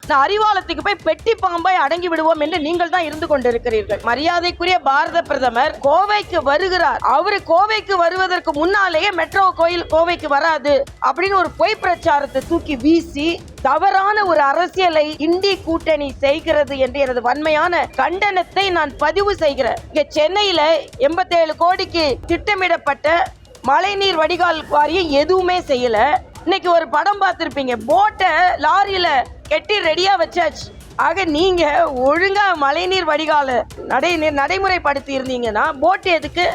நான் அறிவாலயத்துக்கு போய் பெட்டி பாம்பாய் அடங்கி விடுவோம் என்று நீங்கள் தான் இருந்து கொண்டிருக்கிறீர்கள். மரியாதைக்குரிய பாரத பிரதமர் கோவைக்கு வருகிறார். அவரு கோவைக்கு வருவதற்கு முன்னாலேயே மெட்ரோ கோவைக்கு வராது அப்படின்னு ஒரு பொய் பிரச்சாரத்தை தூக்கி வீசி தவறான ஒரு அரசியலை இந்தி கூட்டணி செய்கிறது என்று எனது வன்மையான கண்டனத்தை நான் பதிவு செய்கிறேன். இங்க சென்னையில 87 கோடிக்கு திட்டமிடப்பட்ட மழைநீர் வடிகால் வாரியம் எதுவுமே செய்யல. இன்னைக்கு ஒரு படம் பார்த்திருப்பீங்க, போட்டை லாரியில கட்டி ரெடியா வச்சாச்சு. ஆக நீங்க ஒழுங்கா மழைநீர் வடிகால நடைமுறைப்படுத்தி இருந்தீங்கன்னா போட்டு எதுக்கு?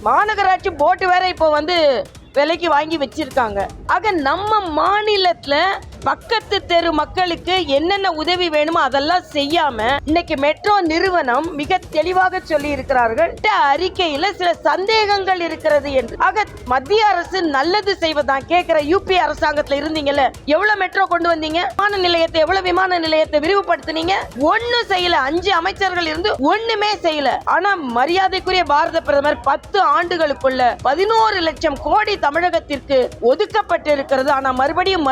மாநகராட்சி போட்டு வேற இப்போ விலைக்கு வாங்கி வச்சிருக்காங்க. ஆக நம்ம மாநிலத்துல பக்கத்து தெரு மக்களுக்கு என்னென்ன உதவி வேணுமோ அதெல்லாம் செய்யாம இன்னைக்கு மெட்ரோ நிறுவனம் மிக தெளிவாக சொல்லி இருக்கிறார்கள், அறிக்கையில சில சந்தேகங்கள் இருக்கிறது என்று. ஆக மத்திய அரசு நல்லது செய்வதான் கேட்கிற யூபி அரசாங்கத்துல இருந்தீங்கல்ல, எவ்வளவு மெட்ரோ கொண்டு வந்தீங்க? விமான நிலையத்தை எவ்வளவு விமான நிலையத்தை விரிவுபடுத்தினீங்க? ஒன்னும் செய்யல. 5 அமைச்சர்கள் இருந்து ஒண்ணுமே செய்யல. ஆனா மரியாதைக்குரிய பாரத பிரதமர் 10 ஆண்டுகளுக்குள்ள 11 லட்சம் கோடி தமிழகத்திற்கு ஒதுக்கப்பட்டு இருக்கிறது. ஆனா மறுபடியும்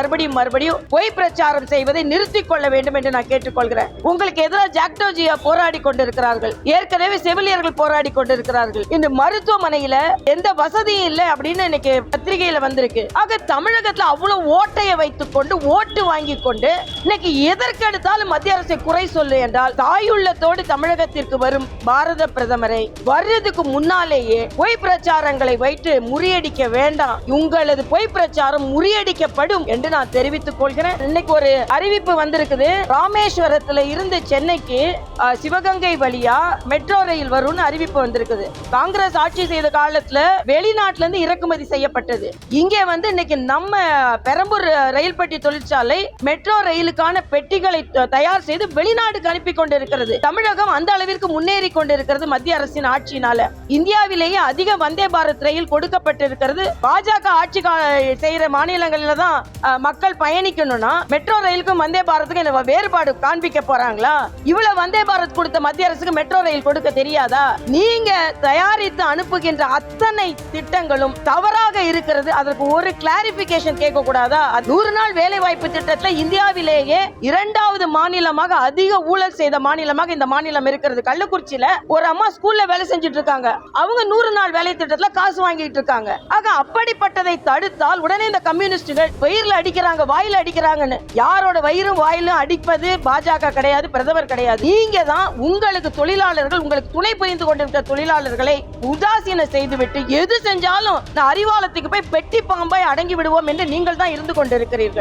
பொய் பிரச்சாரம் செய்வதை நிறுத்திக் கொள்ள வேண்டும் என்று நான் கேட்டுக்கொள்கிறேன். உங்களுக்கு எதிராக ஜாக்டோஜியா போராடி கொண்டிருக்கிறார்கள், ஏற்கனவே செவிலியர்கள் போராடி கொண்டிருக்கிறார்கள். இந்த மருத்துவமனையில எந்த வசதியும் இல்லை அப்படின்னு இன்னைக்கு பத்திரிகையில வந்திருக்கு. ஆக தமிழகத்துல அவ்வளவு ஓட்டையை வைத்துக் கொண்டு ஓட்டு வாங்கி கொண்டு இன்னைக்கு எதற்கெடுத்தாலும் மத்திய அரசை குறை சொல்லு என்றால், தாயுள்ளத்தோடு தமிழகத்திற்கு வரும் பாரத பிரதமரை வர்றதுக்கு முன்னாலேயே பொய் பிரச்சாரங்களை வைத்து முறியடிக்க வேண்டாம். உங்களது பொய் பிரச்சாரம் முறியடிக்கப்படும் என்று நான் தெரிவித்துக் கொள்கிறேன். இன்னைக்கு ஒரு அறிவிப்பு வந்திருக்குது, ராமேஸ்வரத்துல இருந்து சென்னைக்கு சிவகங்கை வழியா மெட்ரோ ரயில் வரும்னு அறிவிப்பு வந்திருக்குது. காங்கிரஸ் ஆட்சி செய்த காலத்துல வெளிநாட்டுல இருந்து இறக்குமதி செய்யப்பட்டது. இங்கே இன்னைக்கு நம்ம பெரம்பூர் ரயில் பெட்டி தொழிற்சாலை மெட்ரோ ரயிலுக்கான பெட்டிகளை தயார் செய்து வெளிநாட்டுக்கு அனுப்பி கொண்டிருக்கிறது. தமிழகம் அந்த அளவிற்கு முன்னேறி கொண்டிருக்கிறது மத்திய அரசின் ஆட்சியினால. இந்தியாவிலேயே அதிக வந்தே பாரத் ரயில் கொடுக்கப்பட்டிருக்கிறது. பாஜக ஆட்சி செய்யற மாநிலங்களில தான் மக்கள் பயணிக்கணும்னா மெட்ரோ ரயிலுக்கும் வந்தே பாரத்துக்கும் வேறுபாடு காண்பிக்க போறாங்களா? இவ்வளவு வந்தே பாரத் கொடுத்த மத்திய அரசுக்கு மெட்ரோ ரயில் கொடுக்க தெரியாதா? நீங்க தயாரித்து அனுப்புகின்ற அத்தனை திட்டங்களும் தவறாக இருக்கிறது. அதற்கு ஒரு கிளாரிபிகேஷன் கேட்க கூடாதா? 100 நாள் வேலை வாய்ப்பு திட்டத்துல இந்தியாவிலேயே 2வது மாநிலமாக அதிக ஊழல் செய்த மாநிலமாக இந்த மாநிலம் இருக்கிறது. கள்ளக்குறிச்சியில ஒரு அம்மா ஸ்கூல்ல வேலை செஞ்சுட்டு இருக்காங்க. அவங்க 100 நாள் வேலை திட்டத்துல காசு வாங்கிட்டு இருக்காங்க. ஆக அப்படிப்பட்டதை தடுத்தால் உடனே இந்த கம்யூனிஸ்டுகள் வயிறுல அடிக்கிறாங்க, வாயில அடிக்கிறாங்கன்னு. யாரோட வயிறும் வாயிலும் அடிப்பது பாஜக கிடையாது, பிரதமர் கிடையாது. நீங்க தான் உங்களுக்கு தொழிலாளர்கள், உங்களுக்கு துணை புரிந்து கொண்டிருக்கிற தொழிலாளர்களை உதாசீன செய்துவிட்டு எது செஞ்சாலும் நான் அறிவாலயத்துக்கு போய் பெட்டி பாம்பாய் அடங்கி விடுவோம் என்று நீங்கள் தான் இருந்து கொண்டிருக்கிறீர்கள்.